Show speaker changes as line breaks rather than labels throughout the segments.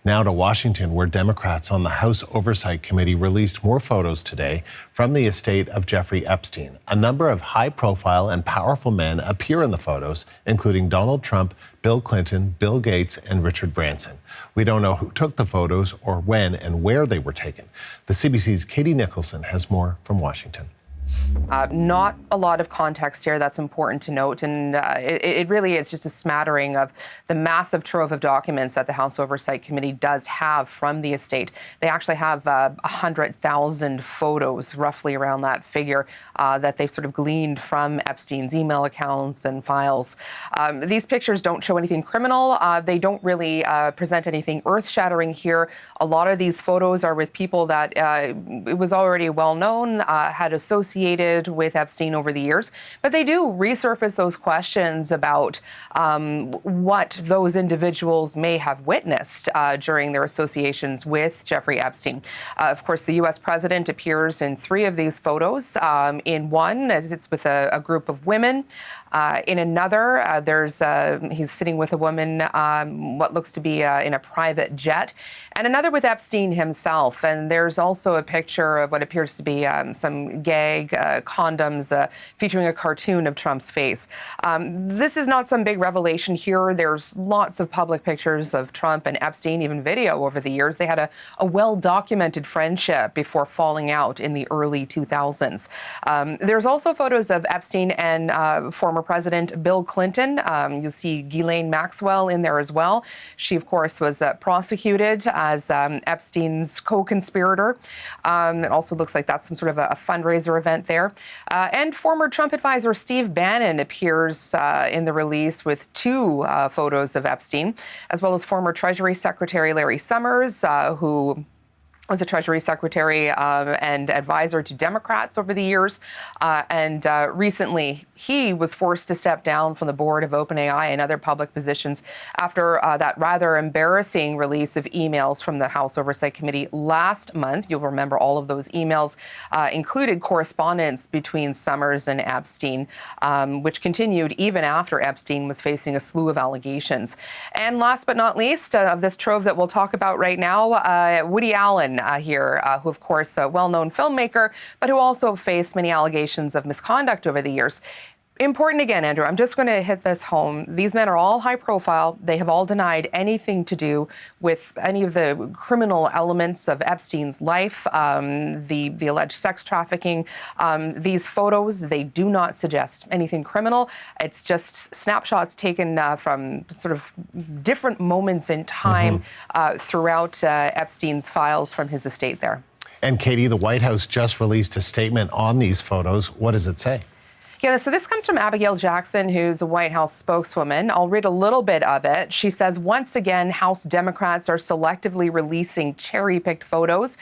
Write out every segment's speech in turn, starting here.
Now to Washington, where Democrats on the House Oversight Committee released more photos today from the estate of Jeffrey Epstein. A number of high-profile and powerful men appear in the photos, including Donald Trump, Bill Clinton, Bill Gates, and Richard Branson. We don't know who took the photos or when and where they were taken. The CBC's Katie Nicholson has more from Washington.
Not a lot of context here. That's important to note. And it really is just a smattering of the massive trove of documents that the House Oversight Committee does have from the estate. They actually have 100,000 photos, roughly around that figure, that they've sort of gleaned from Epstein's email accounts and files. These pictures don't show anything criminal. They don't really present anything earth-shattering here. A lot of these photos are with people that it was already well known, had associated with Epstein over the years, but they do resurface those questions about what those individuals may have witnessed during their associations with Jeffrey Epstein. Of course, the U.S. president appears in 3 of these photos. In one, it's with a group of women. In another, he's sitting with a woman, what looks to be in a private jet, and another with Epstein himself. And there's also a picture of what appears to be some gag condoms featuring a cartoon of Trump's face. This is not some big revelation here. There's lots of public pictures of Trump and Epstein, even video over the years. They had a well-documented friendship before falling out in the early 2000s. There's also photos of Epstein and former President Bill Clinton. You'll see Ghislaine Maxwell in there as well. She, of course, was prosecuted as Epstein's co-conspirator. It also looks like that's some sort of a fundraiser event there. And former Trump advisor Steve Bannon appears in the release with 2 photos of Epstein, as well as former Treasury Secretary Larry Summers, who was a Treasury Secretary and advisor to Democrats over the years. And recently, he was forced to step down from the board of OpenAI and other public positions after that rather embarrassing release of emails from the House Oversight Committee last month. You'll remember all of those emails included correspondence between Summers and Epstein, which continued even after Epstein was facing a slew of allegations. And last but not least, of this trove that we'll talk about right now, Woody Allen here, who, of course, a well-known filmmaker, but who also faced many allegations of misconduct over the years. Important again, Andrew, I'm just going to hit this home. These men are all high profile. They have all denied anything to do with any of the criminal elements of Epstein's life, the alleged sex trafficking. These photos, they do not suggest anything criminal. It's just snapshots taken from sort of different moments in time throughout Epstein's files from his estate there.
And Katie, the White House just released a statement on these photos. What does it say?
Yeah, so this comes from Abigail Jackson, who's a White House spokeswoman. I'll read a little bit of it. She says, once again, House Democrats are selectively releasing cherry-picked photos.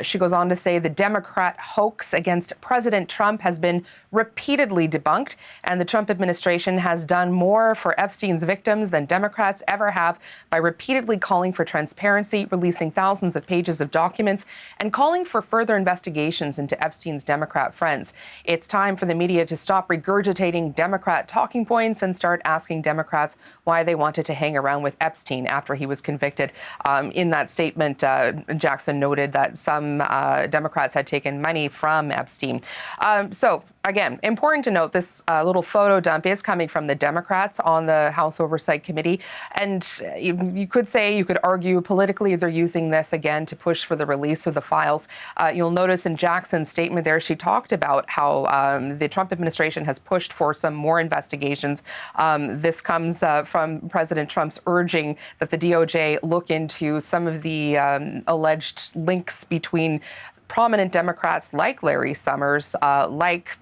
She goes on to say the Democrat hoax against President Trump has been repeatedly debunked, and the Trump administration has done more for Epstein's victims than Democrats ever have by repeatedly calling for transparency, releasing thousands of pages of documents, and calling for further investigations into Epstein's Democrat friends. It's time for the media to stop regurgitating Democrat talking points and start asking Democrats why they wanted to hang around with Epstein after he was convicted. In that statement, Jackson noted that some Democrats had taken money from Epstein. So, again, important to note this little photo dump is coming from the Democrats on the House Oversight Committee. And you could argue politically they're using this again to push for the release of the files. You'll notice in Jackson's statement there, she talked about how the Trump administration has pushed for some more investigations. This comes from President Trump's urging that the DOJ look into some of the alleged links between prominent Democrats like Larry Summers, like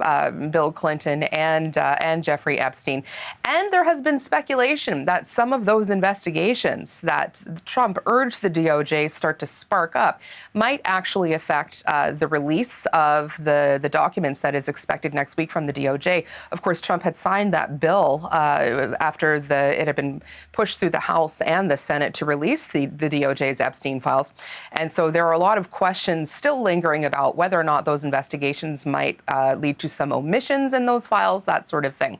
Bill Clinton and Jeffrey Epstein. And there has been speculation that some of those investigations that Trump urged the DOJ start to spark up might actually affect the release of the documents that is expected next week from the DOJ. Of course, Trump had signed that bill after it had been pushed through the House and the Senate to release the DOJ's Epstein files. And so there are a lot of questions still lingering about whether or not those investigations might lead to some omissions in those files, that sort of thing.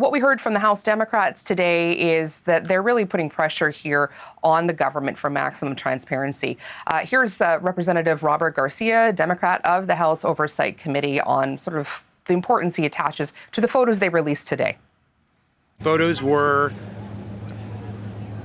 What we heard from the House Democrats today is that they're really putting pressure here on the government for maximum transparency. Here's Representative Robert Garcia, Democrat of the House Oversight Committee, on sort of the importance he attaches to the photos they released today.
Photos were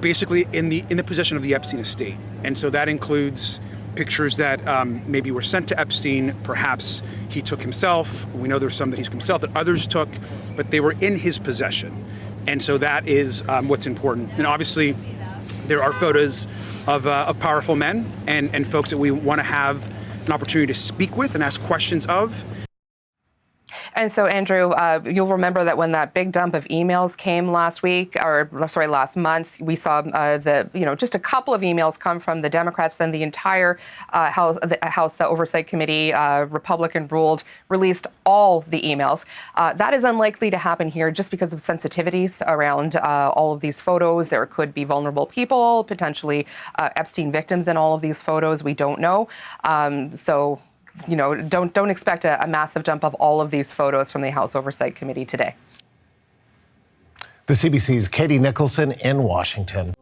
basically in the possession of the Epstein estate. And so that includes pictures that maybe were sent to Epstein, perhaps he took himself. We know there's some that he took himself, that others took, but they were in his possession. And so that is what's important. And obviously, there are photos of powerful men and folks that we want to have an opportunity to speak with and ask questions of.
And so, Andrew, you'll remember that when that big dump of emails came last month, we saw just a couple of emails come from the Democrats. Then the entire House Oversight Committee, Republican ruled, released all the emails. That is unlikely to happen here just because of sensitivities around all of these photos. There could be vulnerable people, potentially Epstein victims in all of these photos. We don't know. Don't expect a massive dump of all of these photos from the House Oversight Committee today.
The CBC's Katie Nicholson in Washington.